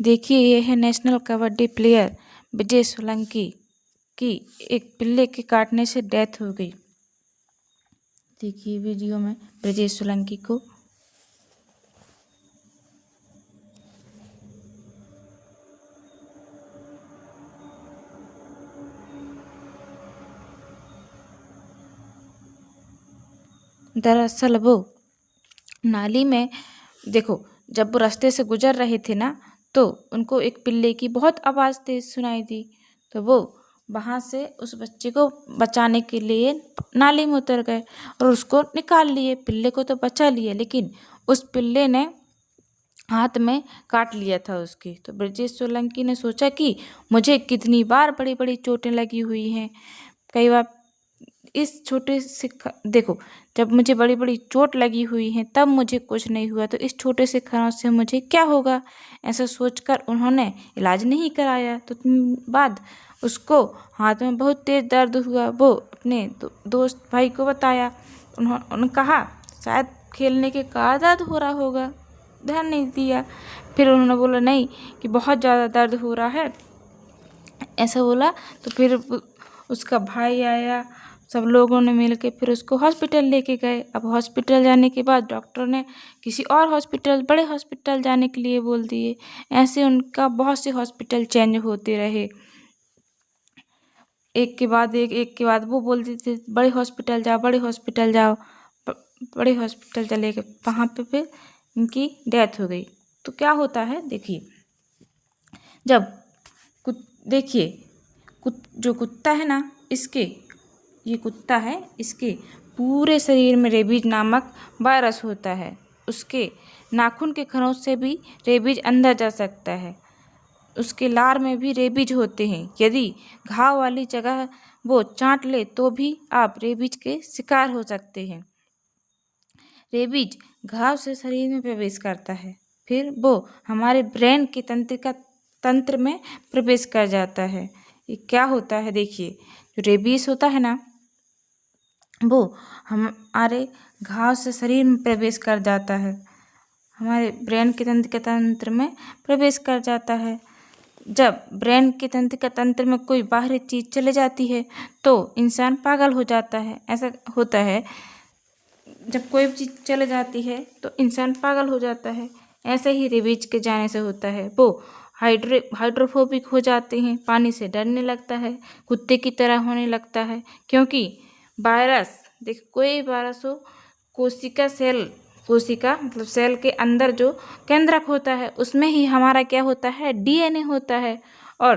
देखिए, ये है नेशनल कबड्डी प्लेयर विजय सोलंकी की एक पिल्ले के काटने से डेथ हो गई। देखिए वीडियो में विजय सोलंकी को। दरअसल वो नाली में, देखो, जब वो रास्ते से गुजर रहे थे ना, तो उनको एक पिल्ले की बहुत आवाज़ तेज सुनाई दी। तो वो वहाँ से उस बच्चे को बचाने के लिए नाली में उतर गए और उसको निकाल लिए। पिल्ले को तो बचा लिए, लेकिन उस पिल्ले ने हाथ में काट लिया था उसके। तो ब्रजेश सोलंकी ने सोचा कि मुझे कितनी बार बड़ी बड़ी चोटें लगी हुई हैं, कई बार इस छोटे से देखो, जब मुझे बड़ी बड़ी चोट लगी हुई है तब मुझे कुछ नहीं हुआ, तो इस छोटे से खरोंच से मुझे क्या होगा, ऐसा सोचकर उन्होंने इलाज नहीं कराया। तो बाद उसको हाथ में बहुत तेज दर्द हुआ। वो अपने दोस्त भाई को बताया। उन्होंने कहा शायद खेलने के कारण दर्द हो रहा होगा, ध्यान नहीं दिया। फिर उन्होंने बोला नहीं कि बहुत ज़्यादा दर्द हो रहा है, ऐसा बोला। तो फिर उसका भाई आया, सब लोगों ने मिल के फिर उसको हॉस्पिटल लेके गए। अब हॉस्पिटल जाने के बाद डॉक्टर ने किसी और हॉस्पिटल, बड़े हॉस्पिटल जाने के लिए बोल दिए। ऐसे उनका बहुत से हॉस्पिटल चेंज होते रहे, एक के बाद एक के बाद वो बोलते थे बड़े हॉस्पिटल जाओ, बड़े हॉस्पिटल जाओ। बड़े हॉस्पिटल चले गए, वहाँ पे फिर इनकी डेथ हो गई। तो क्या होता है, देखिए, जब देखिए जो कुत्ता है ना, ये कुत्ता है, इसके पूरे शरीर में रेबीज नामक वायरस होता है। उसके नाखून के खरोंच से भी रेबीज अंदर जा सकता है। उसके लार में भी रेबीज होते हैं। यदि घाव वाली जगह वो चाट ले तो भी आप रेबीज के शिकार हो सकते हैं। रेबीज घाव से शरीर में प्रवेश करता है, फिर वो हमारे ब्रेन के तंत्र में प्रवेश कर जाता है। ये क्या होता है, देखिए, जो रेबीज होता है ना, वो हमारे घाव से शरीर में प्रवेश कर जाता है, हमारे ब्रेन के तंत्र में प्रवेश कर जाता है। जब ब्रेन के तंत्र में कोई बाहरी चीज़ चले जाती है तो इंसान पागल हो जाता है। ऐसा होता है, जब कोई चीज़ चले जाती है तो इंसान पागल हो जाता है। ऐसे ही रेबीज के जाने से होता है, वो हाइड्रोफोबिक हो जाते हैं, पानी से डरने लगता है, कुत्ते की तरह होने लगता है। क्योंकि वायरस, देख, कोई वायरस हो, कोशिका मतलब सेल के अंदर जो केंद्रक होता है उसमें ही हमारा क्या होता है, डीएनए होता है। और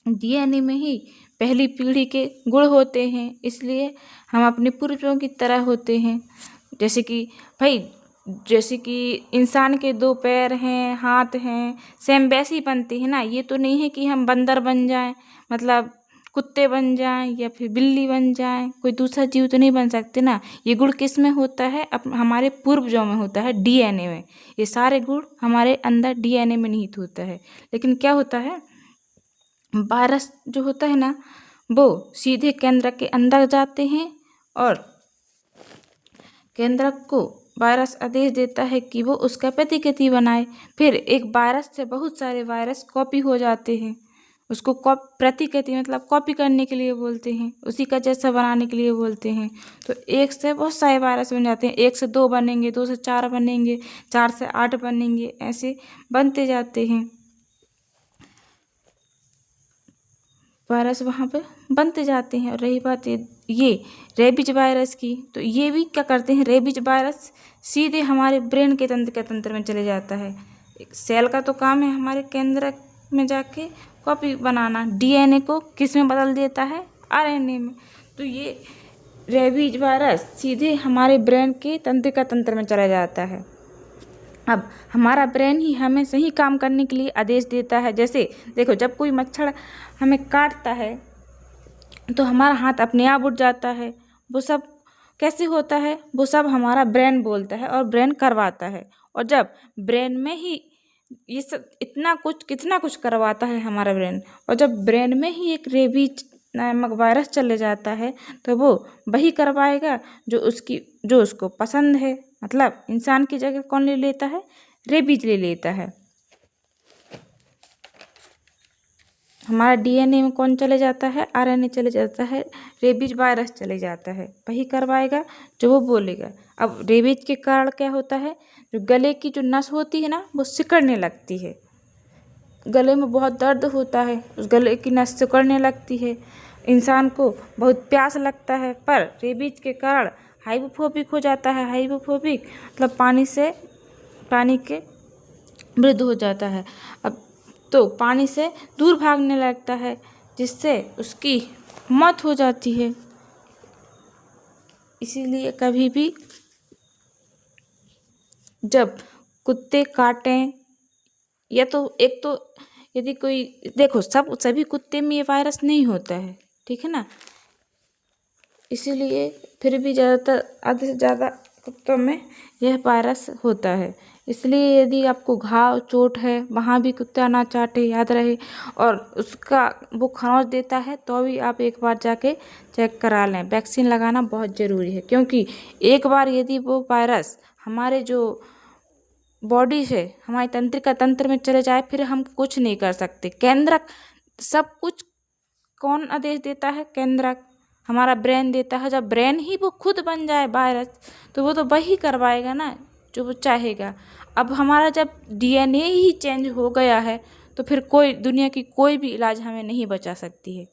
डीएनए में ही पहली पीढ़ी के गुण होते हैं, इसलिए हम अपने पूर्वजों की तरह होते हैं। जैसे कि इंसान के 2 पैर हैं, हाथ हैं, सेम वैसे ही बनते हैं ना। ये तो नहीं है कि हम बंदर बन जाएं, मतलब कुत्ते बन जाएं या फिर बिल्ली बन जाएं, कोई दूसरा जीव तो नहीं बन सकते ना। ये गुण किस में होता है, हमारे पूर्वजों में होता है, डीएनए में। ये सारे गुण हमारे अंदर डीएनए में निहित होता है। लेकिन क्या होता है, वायरस जो होता है ना, वो सीधे केंद्रक के अंदर जाते हैं और केंद्रक को वायरस आदेश देता है कि वो उसका प्रतिकृति बनाए। फिर एक वायरस से बहुत सारे वायरस कॉपी हो जाते हैं। उसको प्रतिकृति मतलब कॉपी करने के लिए बोलते हैं, उसी का जैसा बनाने के लिए बोलते हैं। तो एक से बहुत सारे वायरस बन जाते हैं, 1 से 2 बनेंगे, 2 से 4 बनेंगे, 4 से 8 बनेंगे, ऐसे बनते जाते हैं वायरस, वहाँ पे बनते जाते हैं। और रही बात ये रेबीज वायरस की, तो ये भी क्या करते हैं, रेबीज वायरस सीधे हमारे ब्रेन के तंत्र में चले जाता है। एक सेल का तो काम है हमारे केंद्र में जाके कॉपी बनाना, डीएनए को किस में बदल देता है, आरएनए में। तो ये रेबीज वायरस सीधे हमारे ब्रेन के तंत्र में चला जाता है। अब हमारा ब्रेन ही हमें सही काम करने के लिए आदेश देता है। जैसे देखो, जब कोई मच्छर हमें काटता है तो हमारा हाथ अपने आप उठ जाता है। वो सब कैसे होता है, वो सब हमारा ब्रेन बोलता है और ब्रेन करवाता है। और जब ब्रेन में ही ये सब कितना कुछ करवाता है हमारा ब्रेन, और जब ब्रेन में ही एक रेबीज नामक वायरस चले जाता है तो वो वही करवाएगा जो उसको पसंद है। मतलब इंसान की जगह कौन ले लेता है, रेबीज ले लेता है। हमारा डीएनए में कौन चले जाता है, आरएनए चले जाता है, रेबीज वायरस चले जाता है, वही करवाएगा जो वो बोलेगा। अब रेबीज के कारण क्या होता है, जो गले की जो नस होती है ना वो सिकुड़ने लगती है, गले में बहुत दर्द होता है, उस गले की नस सिकुड़ने लगती है, इंसान को बहुत प्यास लगता है। पर रेबीज के कारण हाइपोफोबिक हो जाता है, हाइपोफोबिक मतलब पानी के विरुद्ध हो जाता है। अब तो पानी से दूर भागने लगता है, जिससे उसकी मौत हो जाती है। इसीलिए कभी भी जब कुत्ते काटें या तो एक तो यदि कोई देखो सभी कुत्ते में ये वायरस नहीं होता है, ठीक है ना, इसीलिए फिर भी ज़्यादातर आधे से ज़्यादा कुत्तों में यह वायरस होता है। इसलिए यदि आपको घाव चोट है वहाँ भी कुत्ता ना चाटे, याद रहे। और उसका वो खरोंच देता है तो भी आप एक बार जाके चेक करा लें, वैक्सीन लगाना बहुत ज़रूरी है। क्योंकि एक बार यदि वो वायरस हमारे जो बॉडी से हमारी तंत्रिका तंत्र में चले जाए फिर हम कुछ नहीं कर सकते। केंद्रक सब कुछ कौन आदेश देता है, केंद्रक हमारा ब्रेन देता है। जब ब्रेन ही वो खुद बन जाए वायरस तो वो तो वही करवाएगा ना जो वो चाहेगा। अब हमारा जब डीएनए ही चेंज हो गया है तो फिर कोई दुनिया की कोई भी इलाज हमें नहीं बचा सकती है।